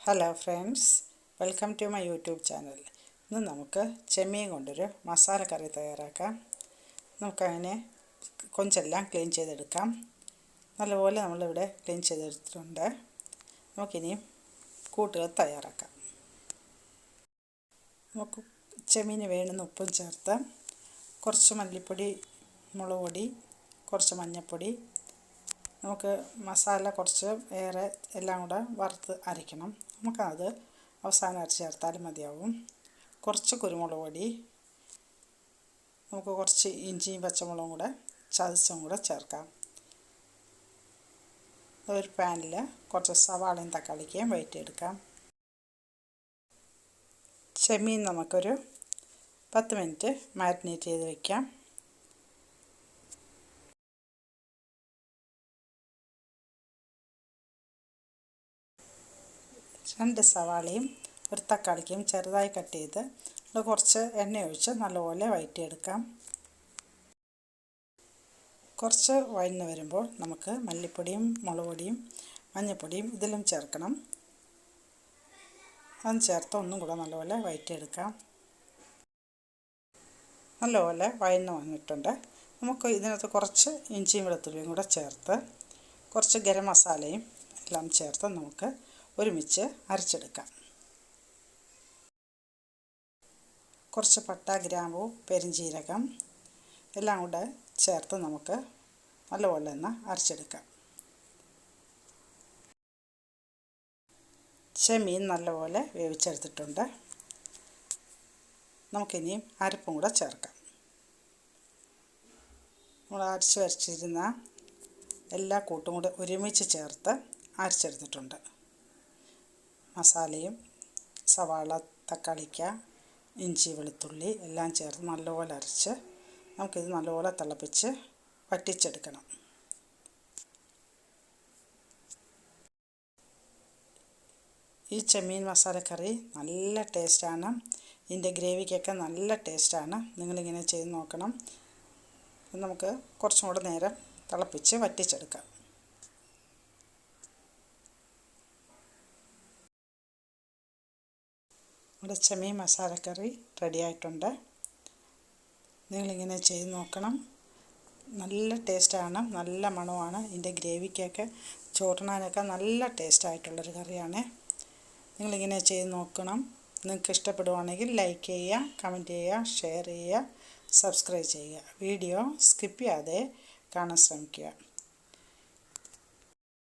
Hello friends, welcome to my YouTube channel. ഇന്ന് നമുക്ക് ചെമ്മീൻ കൊണ്ടൊരു മസാലക്കറി തയ്യാറാക്കാം. നമുക്കതിനെ കൊഞ്ചെല്ലാം ക്ലീൻ ചെയ്തെടുക്കാം. നല്ലപോലെ നമ്മളിവിടെ ക്ലീൻ ചെയ്തെടുത്തിട്ടുണ്ട്. നമുക്കിനി കൂട്ടുകൾ തയ്യാറാക്കാം. നമുക്ക് ചെമ്മീന് വേണ്ടുന്ന ഉപ്പും ചേർത്ത് കുറച്ച് മല്ലിപ്പൊടി, മുളക് പൊടി, കുറച്ച് മഞ്ഞൾപ്പൊടി, നമുക്ക് മസാല കുറച്ച് ഏറെ എല്ലാം കൂടെ വറുത്ത് അരയ്ക്കണം. നമുക്കത് അവസാനം അരച്ച് ചേർത്താലും മതിയാവും. കുറച്ച് കുരുമുളക് പൊടി, നമുക്ക് കുറച്ച് ഇഞ്ചിയും പച്ചമുളകും കൂടെ ചതച്ചും കൂടെ ചേർക്കാം. ഒരു പാനിൽ കുറച്ച് സവാളയും തക്കാളിക്കയും വഴറ്റിയെടുക്കാം. ചെമ്മീൻ നമുക്കൊരു 10 മിനിറ്റ് മാരിനേറ്റ് ചെയ്ത് വയ്ക്കാം. രണ്ട് സവാളയും ഒരു തക്കാളിക്കും ചെറുതായി കട്ട് ചെയ്ത് കുറച്ച് എണ്ണ ഒഴിച്ച് നല്ലപോലെ വഴറ്റിയെടുക്കാം. കുറച്ച് വഴന്ന് വരുമ്പോൾ നമുക്ക് മല്ലിപ്പൊടിയും മുളക് പൊടിയും മഞ്ഞൾപ്പൊടിയും ഇതിലും ചേർക്കണം. അതും ചേർത്ത് ഒന്നും കൂടെ നല്ലപോലെ വഴറ്റിയെടുക്കാം. നല്ലപോലെ വഴന്ന് വന്നിട്ടുണ്ട്. നമുക്ക് ഇതിനകത്ത് കുറച്ച് ഇഞ്ചിയും വെളുത്തുള്ളിയും കൂടെ ചേർത്ത് കുറച്ച് ഗരം മസാലയും എല്ലാം ചേർത്ത് നമുക്ക് ഒരുമിച്ച് അരച്ചെടുക്കാം. കുറച്ച് പട്ട, ഗ്രാമ്പൂ, പെരുംജീരകം എല്ലാം കൂടെ ചേർത്ത് നമുക്ക് നല്ലപോലെ ഒന്ന് അരച്ചെടുക്കാം. ചെമ്മീൻ നല്ലപോലെ വേവിച്ചെടുത്തിട്ടുണ്ട്. നമുക്കിനി അരപ്പും കൂടെ ചേർക്കാം. നമ്മൾ അരച്ച് വച്ചിരുന്ന എല്ലാ കൂട്ടും കൂടെ ഒരുമിച്ച് ചേർത്ത് അരച്ചെടുത്തിട്ടുണ്ട്. മസാലയും സവാള, തക്കാളിക്ക, ഇഞ്ചി, വെളുത്തുള്ളി എല്ലാം ചേർത്ത് നല്ലപോലെ അരച്ച് നമുക്കിത് നല്ലപോലെ തിളപ്പിച്ച് വറ്റിച്ചെടുക്കണം. ഈ ചെമ്മീൻ മസാലക്കറി നല്ല ടേസ്റ്റാണ്. ഇതിൻ്റെ ഗ്രേവിക്കൊക്കെ നല്ല ടേസ്റ്റാണ്. നിങ്ങളിങ്ങനെ ചെയ്ത് നോക്കണം. നമുക്ക് കുറച്ചും കൂടെ നേരം തിളപ്പിച്ച് വറ്റിച്ചെടുക്കാം. നമ്മുടെ ചെമ്മീൻ മസാലക്കറി റെഡി ആയിട്ടുണ്ട്. നിങ്ങളിങ്ങനെ ചെയ്ത് നോക്കണം. നല്ല ടേസ്റ്റാണ്, നല്ല മണമാണ്. ഇതിൻ്റെ ഗ്രേവിക്കൊക്കെ ചോറിനാനൊക്കെ നല്ല ടേസ്റ്റായിട്ടുള്ളൊരു കറിയാണ്. നിങ്ങളിങ്ങനെ ചെയ്ത് നോക്കണം. നിങ്ങൾക്ക് ഇഷ്ടപ്പെടുവാണെങ്കിൽ ലൈക്ക് ചെയ്യുക, കമൻറ്റ് ചെയ്യുക, ഷെയർ ചെയ്യുക, സബ്സ്ക്രൈബ് ചെയ്യുക. വീഡിയോ സ്കിപ്പ് ചെയ്യാതെ കാണാൻ ശ്രമിക്കുക.